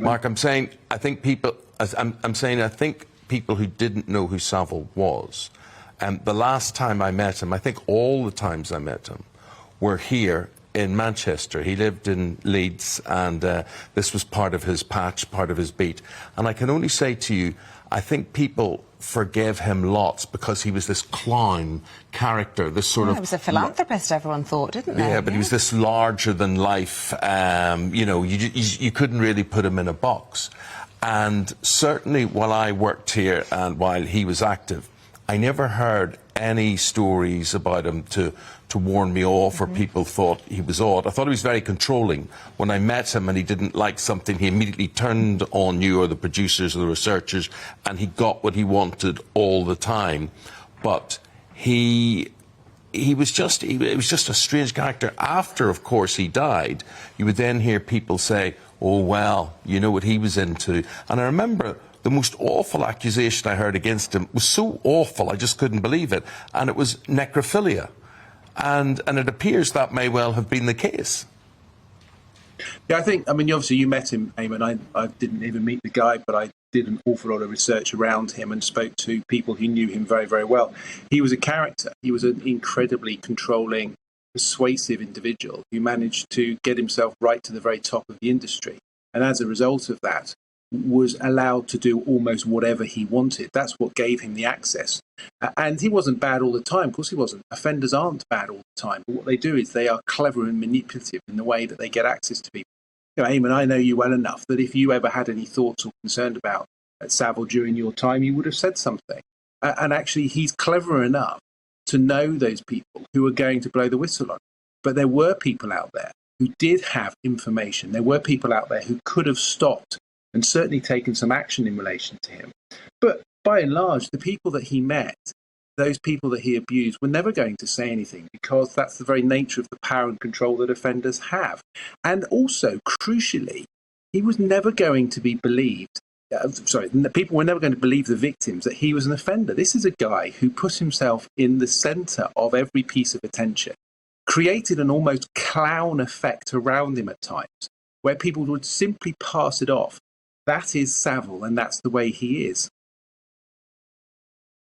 Mark, I'm saying I think people. I'm saying I think people who didn't know who Savile was, the last time I met him, I think all the times I met him, were here in Manchester. He lived in Leeds, and this was part of his patch, part of his beat. And I can only say to you, I think people forgave him lots because he was this clown character, this sort of... He was a philanthropist, everyone thought, didn't they? Yeah, but he was this larger-than-life, you know, you couldn't really put him in a box. And certainly while I worked here and while he was active, I never heard any stories about him to warn me off, or people thought he was odd. I thought he was very controlling. When I met him and he didn't like something, he immediately turned on you or the producers or the researchers, and he got what he wanted all the time. But it was just a strange character. After, of course, he died, you would then hear people say, oh, well, you know what he was into. And I remember the most awful accusation I heard against him was so awful, I just couldn't believe it. And it was necrophilia. And it appears that may well have been the case. Yeah, I mean, obviously you met him, Eamonn. I didn't even meet the guy, but I did an awful lot of research around him and spoke to people who knew him very, very well. He was a character. He was an incredibly controlling, persuasive individual who managed to get himself right to the very top of the industry. And as a result of that, was allowed to do almost whatever he wanted. That's what gave him the access. And he wasn't bad all the time. Of course he wasn't. Offenders aren't bad all the time. But what they do is they are clever and manipulative in the way that they get access to people. You know, Eamonn, I know you well enough that if you ever had any thoughts or concerned about Savile during your time, you would have said something. And actually, he's clever enough to know those people who are going to blow the whistle on him. But there were people out there who did have information. There were people out there who could have stopped and certainly taken some action in relation to him. But by and large, the people that he met, those people that he abused, were never going to say anything, because that's the very nature of the power and control that offenders have. And also, crucially, he was never going to be believed. People were never going to believe the victims that he was an offender. This is a guy who put himself in the centre of every piece of attention, created an almost clown effect around him at times, where people would simply pass it off. That is Savile, and that's the way he is.